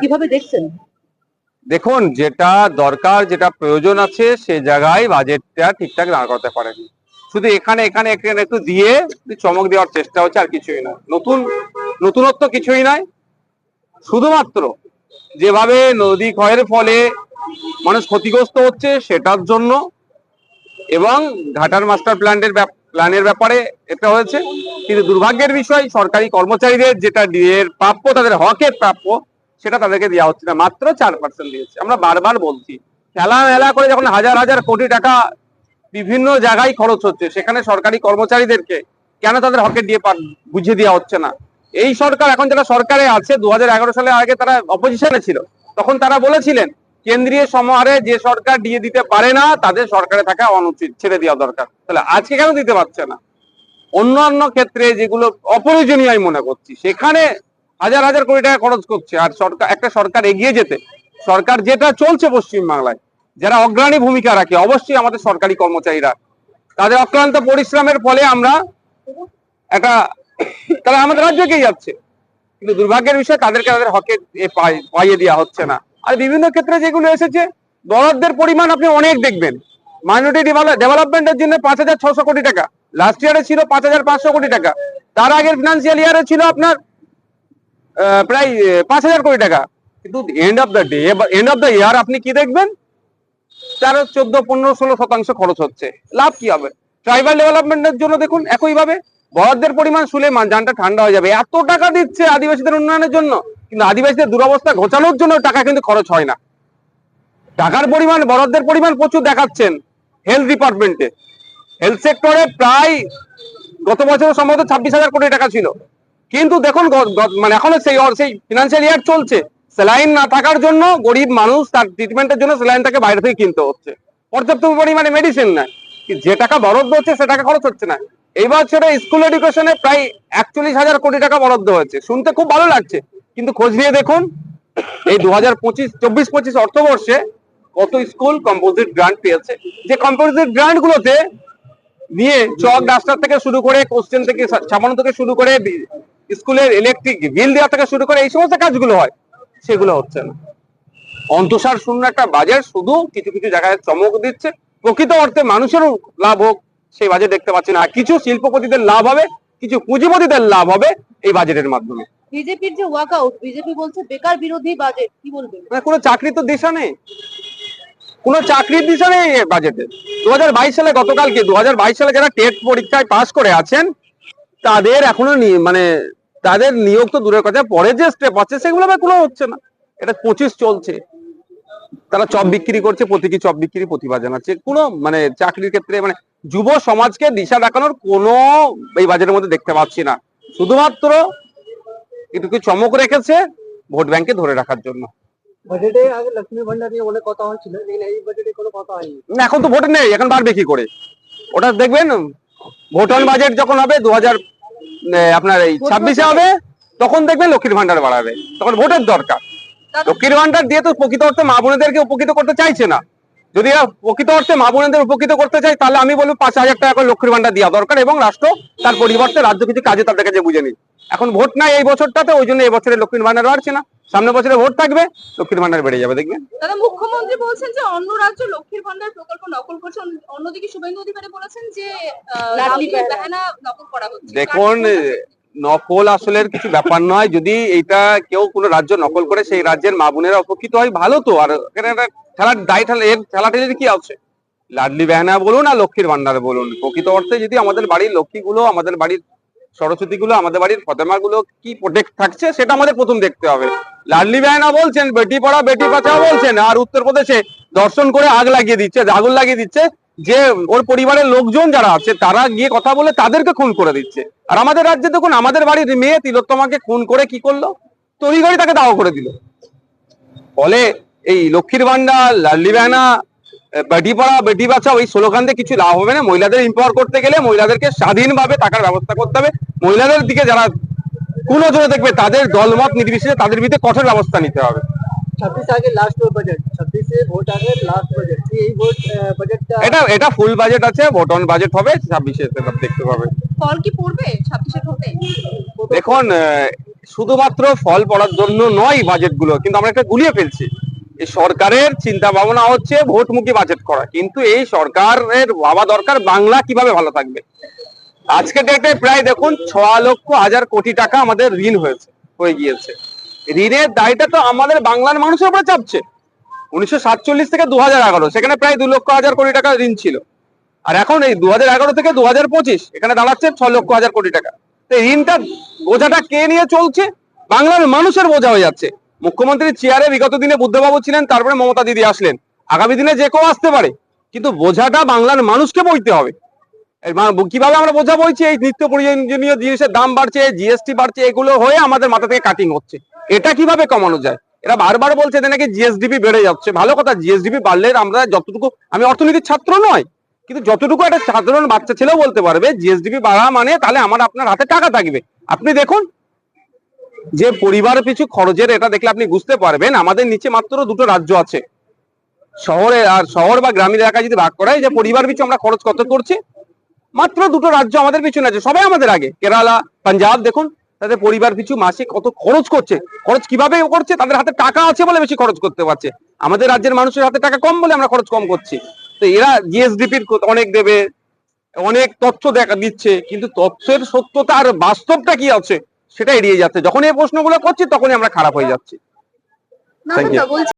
কিভাবে দেখছেন? দেখুন, যেটা দরকার, যেটা প্রয়োজন আছে সে জায়গায় বাজেটটা ঠিকঠাক দাঁড় করতে পারেনি। শুধু এখানে এখানে এখানে একটু দিয়ে চমক দেওয়ার চেষ্টা হচ্ছে, আর কিছুই না। নতুনত্ব কিছুই নয়। শুধুমাত্র যেভাবে নদী ক্ষয়ের ফলে মানুষ ক্ষতিগ্রস্ত হচ্ছে সেটার জন্য, এবং ঘাটার মাস্টার প্ল্যানের ব্যাপারে এটা হয়েছে। কিন্তু দুর্ভাগ্যের বিষয়, সরকারি কর্মচারীদের যেটা এর প্রাপ্য, তাদের হকের প্রাপ্য, সেটা তাদেরকে দেওয়া হচ্ছে না। মাত্র 4% দিয়েছে। আমরা বারবার বলছি, খেলা মেলা করে যখন হাজার হাজার কোটি টাকা বিভিন্ন জায়গায় খরচ হচ্ছে, সেখানে সরকারি কর্মচারীদেরকে কেন তাদের হকের দিয়ে বুঝিয়ে দেওয়া হচ্ছে না? এই সরকার, এখন যারা সরকারে আছে, 2011 সালে আগে তারা অপোজিশনে ছিল, তখন তারা বলেছিলেন কেন্দ্রীয় সমাহারে যে সরকার দিয়ে দিতে পারে না তাদের সরকারে থাকা অনুচিত, ছেড়ে দেওয়া দরকার। তাহলে আজকে কেন দিতে পারছে না? অন্যান্য ক্ষেত্রে যেগুলো অপ্রয়োজনীয় আমি মনে করছি, সেখানে হাজার হাজার কোটি টাকা খরচ করছে। আর একটা সরকার এগিয়ে যেতে, সরকার যেটা চলছে পশ্চিমবাংলায়, যারা অগ্রণী ভূমিকা রাখে অবশ্যই আমাদের সরকারি কর্মচারীরা, তাদের অক্লান্ত পরিশ্রমের ফলে আমরা তারা আমাদের রাজ্য এগিয়ে যাচ্ছে। কিন্তু দুর্ভাগ্যের বিষয়, তাদেরকে তাদের হকে পাইয়ে দেওয়া হচ্ছে না। আর বিভিন্ন ক্ষেত্রে যেগুলো এসেছে, বরাদ্দের পরিমাণ আপনি অনেক দেখবেন। মাইনরিটি ডেভেলপমেন্টের জন্য 5,600 কোটি টাকা, লাস্ট ইয়ারে ছিল 5,500 কোটি টাকা, তার আগের ফিনান্সিয়াল ইয়ারে ছিল আপনার প্রায় 5,000 কোটি টাকা। কিন্তু এন্ড অফ দ্য ইয়ার আপনি কি দেখবেন? 13, 14, 15, 16% খরচ হচ্ছে। লাভ কি হবে? ট্রাইবাল ডেভেলপমেন্টের জন্য দেখুন, একইভাবে বরাদ্দের পরিমাণ শুনে জানটা ঠান্ডা হয়ে যাবে। এত টাকা দিচ্ছে আদিবাসীদের উন্নয়নের জন্য, কিন্তু আদিবাসীদের দুরবস্থা ঘোচানোর জন্য টাকা কিন্তু খরচ হয় না। টাকার পরিমাণ, বরাদ্দের পরিমাণ প্রচুর দেখাচ্ছেন হেলথ ডিপার্টমেন্টে। হেলথ সেক্টরে প্রায় গত বছর সম্ভবত 26,000 কোটি টাকা ছিল, কিন্তু দেখুন মানে এখনো সেই ফিনান্সিয়াল ইয়ার চলছে, স্যালাইন না থাকার জন্য গরিব মানুষ তার ট্রিটমেন্টের জন্য স্যালাইন তাকে বাইরে থেকে কিনতে হচ্ছে। পর্যাপ্ত পরিমাণে মেডিসিন নাই, যে টাকা বরাদ্দ হচ্ছে সে টাকা খরচ হচ্ছে না। এই বছরে স্কুল এডুকেশনে প্রায় 41,000 কোটি টাকা বরাদ্দ হয়েছে। শুনতে খুব ভালো লাগছে, কিন্তু খোঁজ নিয়ে দেখুন এই 2024-25 অর্থবর্ষে কত স্কুল কম্পোজিট গ্রান্ট পেয়েছে। যে কম্পোজিট গ্রান্ট গুলোতে নিয়ে চক ডাস্টার থেকে শুরু করে, কোশ্চেন থেকে ছাপানো থেকে শুরু করে, স্কুলের ইলেকট্রিক বিল দেওয়া থেকে শুরু করে এই সমস্ত কাজগুলো হয়, সেগুলো হচ্ছে না। অন্তঃসার শূন্য একটা বাজেট, শুধু কিছু কিছু জায়গায় চমক দিচ্ছে। প্রকৃত অর্থে মানুষেরও লাভ হোক সেই বাজেট দেখতে পাচ্ছি না। কিছু শিল্পপতিদের লাভ হবে, কিছু পুঁজিপতিদের লাভ হবে এই বাজেটের মাধ্যমে। বিজেপির যে ওয়াকআউট, বিজেপি বলছে বেকার বিরোধী বাজেট, কি বলবেন? কোনো চাকরি তো দিশা নেই, কোনো চাকরির দিশা নেই বাজেটে। 2022 সালে, গতকালকে 2022 সালে যারা টেট পরীক্ষায় পাস করে আছেন, তাদের এখনো মানে তাদের নিয়োগ তো দূরের কথা, পরে যে স্টেপ আছে সেগুলো কোনো হচ্ছে না। এটা 25 চলছে, তারা চপ বিক্রি করছে, প্রতীকী চপ বিক্রি প্রতিভা জানাচ্ছে। কোনো মানে চাকরির ক্ষেত্রে মানে যুব সমাজকে দিশা দেখানোর কোনো এই বাজেটের মধ্যে দেখতে পাচ্ছি না। শুধুমাত্র এটুকু চমক রেখেছে ভোট ব্যাংকে ধরে রাখার জন্য। বাজেটে আগে লক্ষ্মী ভান্ডার নিয়ে অনেক কথা হচ্ছিল, এই বাজেটে কোনো কথা হয়নি। এখন তো ভোট নেই, এখন বাড়বে কি করে? ওটা দেখবেন ভোট অন বাজেট যখন হবে, আপনার এই 26-এ হবে, তখন দেখবেন লক্ষ্মীর ভান্ডার বাড়াবে। তখন ভোটের দরকার। লক্ষ্মীর ভান্ডার দিয়ে তো প্রকৃত অর্থে মা বোনেদেরকে উপকৃত করতে চাইছে না। যদি এরা প্রকৃত অর্থে মা বোনেদের উপকৃত করতে চায়, তাহলে আমি বলবো 5,000 টাকা করে লক্ষ্মীর ভান্ডার দেওয়া দরকার, এবং রাষ্ট্র তার পরিবর্তে রাজ্য কিছু কাজে তাদের কাছে বুঝে নিই। এখন ভোট নাই এই বছরটাতে, ওই জন্য এই বছরে লক্ষ্মীর ভান্ডার বাড়ছে না। সামনের বছরে ভোট থাকবে, লক্ষ্মীর ভান্ডার বেড়ে যাবে, দেখবেন। দাদা, মুখ্যমন্ত্রী বলছেন যে অন্য রাজ্য লক্ষ্মীর ভান্ডার প্রকল্প নকল করছে, অন্যদিকে শুভেন্দু অধিকারী বলেছেন যে লাডলি বাহানা নকল করা হচ্ছে। দেখুন, নকল আসলের কিছু ব্যাপার নয়। যদি এইটা কেউ কোনো রাজ্য নকল করে, সেই রাজ্যের মা বোনেরা উপকৃত হয়, ভালো তো। আর ঠেলাঠেলির কি আছে? লাডলি বেহানা বলুন আর লক্ষ্মীর ভান্ডার বলুন, প্রকৃত অর্থে যদি আমাদের বাড়ির লক্ষ্মীগুলো, আমাদের বাড়ির সরস্বতী গুলো, আমাদের বাড়ির ফতেমা গুলো কি প্রোটেক্ট থাকছে, সেটা আমাদের প্রথম দেখতে হবে। লাডলি বেহানা বলছেন, বেটি পড়া বেটি বাঁচাও বলছেন, আর উত্তরপ্রদেশে দর্শন করে আগুন লাগিয়ে দিচ্ছে যে ওর পরিবারের লোকজন যারা আছে তারা গিয়ে কথা বলে তাদেরকে খুন করে দিচ্ছে। আর আমাদের রাজ্যে দেখুন, আমাদের বাড়ির মেয়ে তিলোত্তমাকে খুন করে কি করলো? তড়িঘড়ি তাকে দাও করে দিল। ফলে এই লক্ষ্মীর ভান্ডার, লাডলি বেহানা, বেটি পড়া বেটি বাঁচাও এই স্লোগান দিয়ে কিছু লাভ হবে না। মহিলাদের এম্পাওয়ার করতে গেলে মহিলাদেরকে স্বাধীনভাবে টাকার ব্যবস্থা করতে হবে। মহিলাদের দিকে যারা কুনজরে দেখবে, তাদের দলমত নির্বিশেষে তাদের বিরুদ্ধে কঠোর ব্যবস্থা নিতে হবে। 26 আগে লাস্ট বাজেট, 26 এ ভোট আগে লাস্ট বাজেট, এই ভোট বাজেটটা এটা ফুল বাজেট আছে, ভোট অন বাজেট হবে 26-এ, সেটা দেখতে পাবে। ফল কি পড়বে 26 এ ভোটে? দেখুন, শুধুমাত্র ফল পড়ার জন্য নয় বাজেটগুলো, কিন্তু আমরা একটা গুলিয়ে ফেলছি। এই সরকারের চিন্তা ভাবনা হচ্ছে ভোটমুখী বাজেট করা, কিন্তু এই সরকারের ভাবা দরকার বাংলা কিভাবে ভালো থাকবে। আজকে ডেটে প্রায় দেখুন 6,00,000 কোটি টাকা আমাদের ঋণ হয়ে গিয়েছে। ঋণের দায়টা তো আমাদের বাংলার মানুষের উপরে চাপছে। 1947 থেকে 2011 সেখানে প্রায় 2,00,000 কোটি টাকা ঋণ ছিল, আর এখন এই 2011 থেকে 2025 এখানে দাঁড়াচ্ছে 6,00,000 কোটি টাকা। তো এই ঋণটা বোঝাটা কে নিয়ে চলছে? বাংলার মানুষের বোঝা হয়ে যাচ্ছে। মুখ্যমন্ত্রীর চেয়ারে বিগত দিনে বুদ্ধবাবু ছিলেন, তারপরে মমতা দিদি আসলেন, আগামী দিনে যে কেউ আসতে পারে, কিন্তু বোঝাটা বাংলার মানুষকে বইতে হবে। কিভাবে আমরা বোঝা বইছি? এই নিত্য প্রয়োজনীয় জিনিসের দাম বাড়ছে, জিএসটি বাড়ছে, এগুলো হয়ে আমাদের মাথা থেকে কাটিং হচ্ছে। এটা কিভাবে কমানো যায়? এরা বারবার বলছে যে নাকি জিএসডিপি বেড়ে যাচ্ছে। ভালো কথা, জিএসডিপি বাড়লে আমরা যতটুকু, আমি অর্থনীতির ছাত্র নয়, কিন্তু যতটুকু একটা সাধারণ বাচ্চা ছেলেও বলতে পারবে জিএসডিপি বাড়া মানে তাহলে আমার আপনার হাতে টাকা থাকবে। আপনি দেখুন যে পরিবার পিছু খরচের, এটা দেখলে আপনি বুঝতে পারবেন আমাদের নিচে মাত্র দুটো রাজ্য আছে শহরে, আর শহর বা গ্রামীণ এলাকায় যদি ভাগ করা হয় যে পরিবার পিছু আমরা খরচ কত করছি, মাত্র দুটো রাজ্য আমাদের পিছনে আছে, সবাই আমাদের আগে। কেরালা, পাঞ্জাব দেখুন তাদের পরিবার পিছু মাসে কত খরচ করছে। খরচ কিভাবে করছে? তাদের হাতে টাকা আছে বলে বেশি খরচ করতে পারছে। আমাদের রাজ্যের মানুষের হাতে টাকা কম বলে আমরা খরচ কম করছি। তো এরা জিএসডিপির অনেক দেবে, অনেক তথ্য দেখা দিচ্ছে, কিন্তু তথ্যের সত্যতা আর বাস্তবটা কি আছে সেটা এড়িয়ে যাচ্ছে। যখন এই প্রশ্নগুলো করছি তখনই আমরা খারাপ হয়ে যাচ্ছি। না Thank you. বলছি